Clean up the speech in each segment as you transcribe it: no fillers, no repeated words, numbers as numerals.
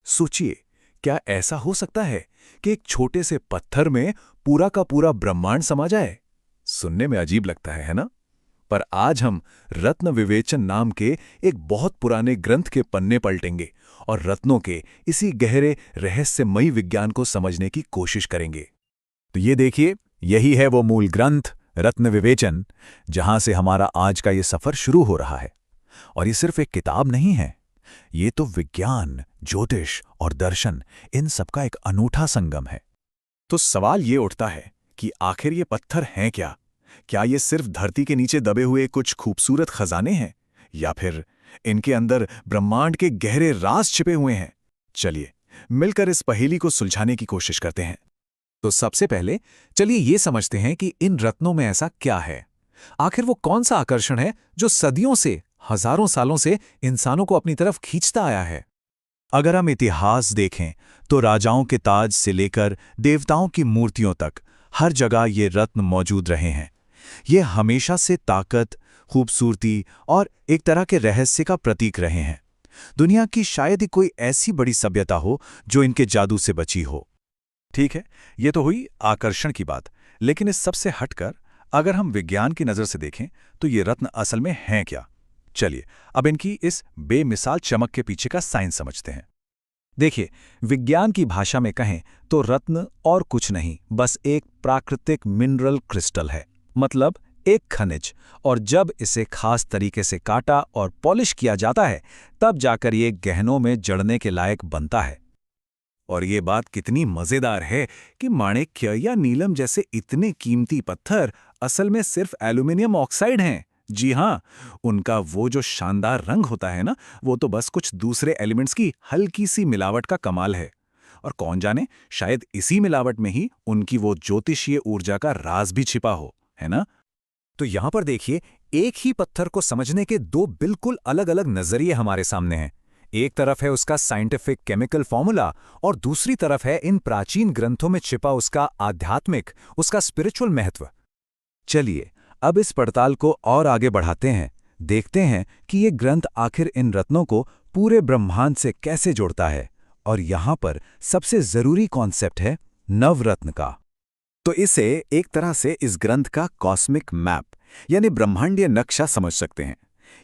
सोचिए, क्या ऐसा हो सकता है कि एक छोटे से पत्थर में पूरा का पूरा ब्रह्मांड समा जाए? सुनने में अजीब लगता है ना? पर आज हम रत्न विवेचन नाम के एक बहुत पुराने ग्रंथ के पन्ने पलटेंगे और रत्नों के इसी गहरे रहस्यमयी विज्ञान को समझने की कोशिश करेंगे। तो ये देखिए, यही है वो मूल ग्रंथ रत्न विवेचन, जहां से हमारा आज का ये सफर शुरू हो रहा है। और ये सिर्फ एक किताब नहीं है, ये तो विज्ञान, ज्योतिष और दर्शन, इन सबका एक अनूठा संगम है। तो सवाल ये उठता है कि आखिर ये पत्थर हैं क्या? क्या ये सिर्फ धरती के नीचे दबे हुए कुछ खूबसूरत खजाने हैं, या फिर इनके अंदर ब्रह्मांड के गहरे राज छिपे हुए हैं? चलिए मिलकर इस पहेली को सुलझाने की कोशिश करते हैं। तो सबसे पहले चलिए ये समझते हैं कि इन रत्नों में ऐसा क्या है। आखिर वो कौन सा आकर्षण है जो सदियों से, हजारों सालों से इंसानों को अपनी तरफ खींचता आया है? अगर हम इतिहास देखें तो राजाओं के ताज से लेकर देवताओं की मूर्तियों तक हर जगह ये रत्न मौजूद रहे हैं। ये हमेशा से ताकत, खूबसूरती और एक तरह के रहस्य का प्रतीक रहे हैं। दुनिया की शायद ही कोई ऐसी बड़ी सभ्यता हो जो इनके जादू से बची हो। ठीक है, ये तो हुई आकर्षण की बात, लेकिन इस सबसे हटकर अगर हम विज्ञान की नज़र से देखें तो ये रत्न असल में हैं क्या? चलिए अब इनकी इस बेमिसाल चमक के पीछे का साइंस समझते हैं। देखिए, विज्ञान की भाषा में कहें तो रत्न और कुछ नहीं, बस एक प्राकृतिक मिनरल क्रिस्टल है, मतलब एक खनिज। और जब इसे खास तरीके से काटा और पॉलिश किया जाता है, तब जाकर ये गहनों में जड़ने के लायक बनता है। और ये बात कितनी मजेदार है कि माणिक्य या नीलम जैसे इतने कीमती पत्थर असल में सिर्फ एल्यूमिनियम ऑक्साइड हैं। जी हाँ, उनका वो जो शानदार रंग होता है ना, वो तो बस कुछ दूसरे एलिमेंट्स की हल्की सी मिलावट का कमाल है। और कौन जाने, शायद इसी मिलावट में ही उनकी वो ज्योतिषीय ऊर्जा का राज भी छिपा हो, है ना? तो यहां पर देखिए, एक ही पत्थर को समझने के दो बिल्कुल अलग अलग नजरिए हमारे सामने हैं। एक तरफ है उसका साइंटिफिक केमिकल फॉर्मूला, और दूसरी तरफ है इन प्राचीन ग्रंथों में छिपा उसका आध्यात्मिक, उसका स्पिरिचुअल महत्व। चलिए अब इस पड़ताल को और आगे बढ़ाते हैं, देखते हैं कि ये ग्रंथ आखिर इन रत्नों को पूरे ब्रह्मांड से कैसे जोड़ता है। और यहां पर सबसे जरूरी कॉन्सेप्ट है नवरत्न का। तो इसे एक तरह से इस ग्रंथ का कॉस्मिक मैप यानी ब्रह्मांडीय नक्शा समझ सकते हैं।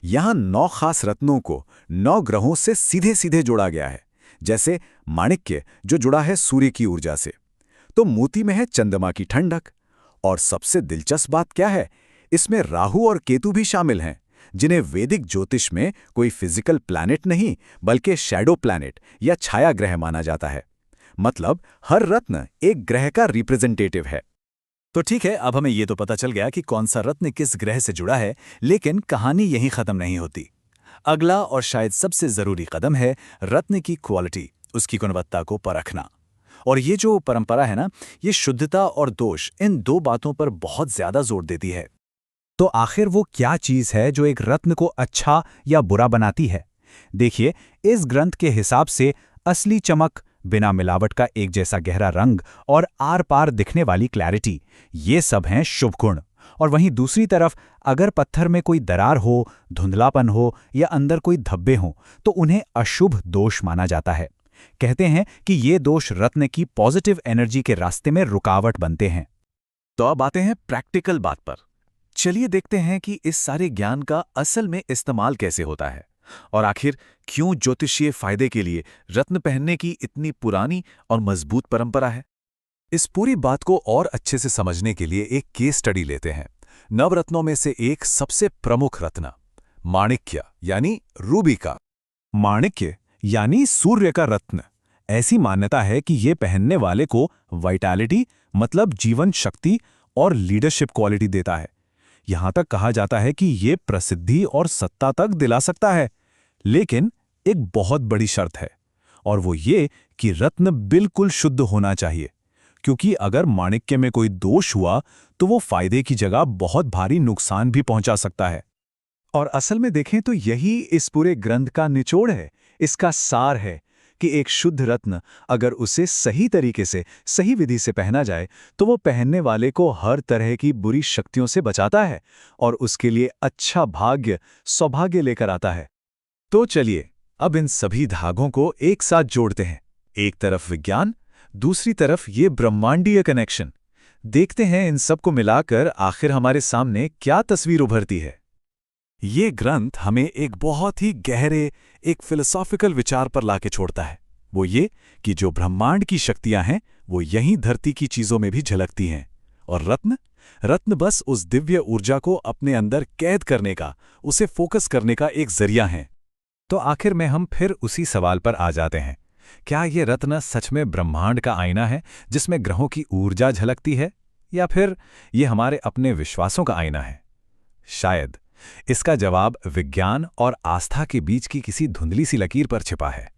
यहां 9 खास रत्नों को 9 ग्रहों से सीधे सीधे जोड़ा गया है। जैसे माणिक्य जो जुड़ा है सूर्य की ऊर्जा से, तो मोती में है चंद्रमा की ठंडक। और सबसे दिलचस्प बात क्या है, इसमें राहु और केतु भी शामिल हैं, जिन्हें वैदिक ज्योतिष में कोई फिजिकल प्लैनेट नहीं बल्कि शैडो प्लैनेट या छाया ग्रह माना जाता है। मतलब हर रत्न एक ग्रह का रिप्रेजेंटेटिव है। तो ठीक है, अब हमें ये तो पता चल गया कि कौन सा रत्न किस ग्रह से जुड़ा है, लेकिन कहानी यहीं खत्म नहीं होती। अगला और शायद सबसे जरूरी कदम है रत्न की क्वालिटी, उसकी गुणवत्ता को परखना। और ये जो परंपरा है ना, ये शुद्धता और दोष, इन दो बातों पर बहुत ज्यादा जोर देती है। तो आखिर वो क्या चीज है जो एक रत्न को अच्छा या बुरा बनाती है? देखिए, इस ग्रंथ के हिसाब से असली चमक, बिना मिलावट का एक जैसा गहरा रंग और आर पार दिखने वाली क्लैरिटी, ये सब हैं शुभ गुण। और वहीं दूसरी तरफ अगर पत्थर में कोई दरार हो, धुंधलापन हो या अंदर कोई धब्बे हों, तो उन्हें अशुभ दोष माना जाता है। कहते हैं कि ये दोष रत्न की पॉजिटिव एनर्जी के रास्ते में रुकावट बनते हैं। तो अब आते हैं प्रैक्टिकल बात पर। चलिए देखते हैं कि इस सारे ज्ञान का असल में इस्तेमाल कैसे होता है, और आखिर क्यों ज्योतिषीय फायदे के लिए रत्न पहनने की इतनी पुरानी और मजबूत परंपरा है। इस पूरी बात को और अच्छे से समझने के लिए एक केस स्टडी लेते हैं। नवरत्नों में से एक सबसे प्रमुख रत्न माणिक्य यानी रूबी का। माणिक्य यानी सूर्य का रत्न। ऐसी मान्यता है कि ये पहनने वाले को वाइटैलिटी मतलब जीवन शक्ति और लीडरशिप क्वालिटी देता है। यहां तक कहा जाता है कि ये प्रसिद्धि और सत्ता तक दिला सकता है। लेकिन एक बहुत बड़ी शर्त है, और वो ये कि रत्न बिल्कुल शुद्ध होना चाहिए, क्योंकि अगर माणिक्य में कोई दोष हुआ तो वो फायदे की जगह बहुत भारी नुकसान भी पहुंचा सकता है। और असल में देखें तो यही इस पूरे ग्रंथ का निचोड़ है, इसका सार है कि एक शुद्ध रत्न अगर उसे सही तरीके से, सही विधि से पहना जाए तो वो पहनने वाले को हर तरह की बुरी शक्तियों से बचाता है और उसके लिए अच्छा भाग्य, सौभाग्य लेकर आता है। तो चलिए अब इन सभी धागों को एक साथ जोड़ते हैं। एक तरफ विज्ञान, दूसरी तरफ ये ब्रह्मांडीय कनेक्शन। देखते हैं इन सबको मिलाकर आखिर हमारे सामने क्या तस्वीर उभरती है। ये ग्रंथ हमें एक बहुत ही गहरे, एक फिलोसॉफिकल विचार पर लाके छोड़ता है। वो ये कि जो ब्रह्मांड की शक्तियां हैं वो यहीं धरती की चीजों में भी झलकती हैं। और रत्न बस उस दिव्य ऊर्जा को अपने अंदर कैद करने का, उसे फोकस करने का एक जरिया है। तो आखिर में हम फिर उसी सवाल पर आ जाते हैं, क्या ये रत्न सच में ब्रह्मांड का आईना है जिसमें ग्रहों की ऊर्जा झलकती है, या फिर ये हमारे अपने विश्वासों का आईना है? शायद इसका जवाब विज्ञान और आस्था के बीच की किसी धुंधली सी लकीर पर छिपा है।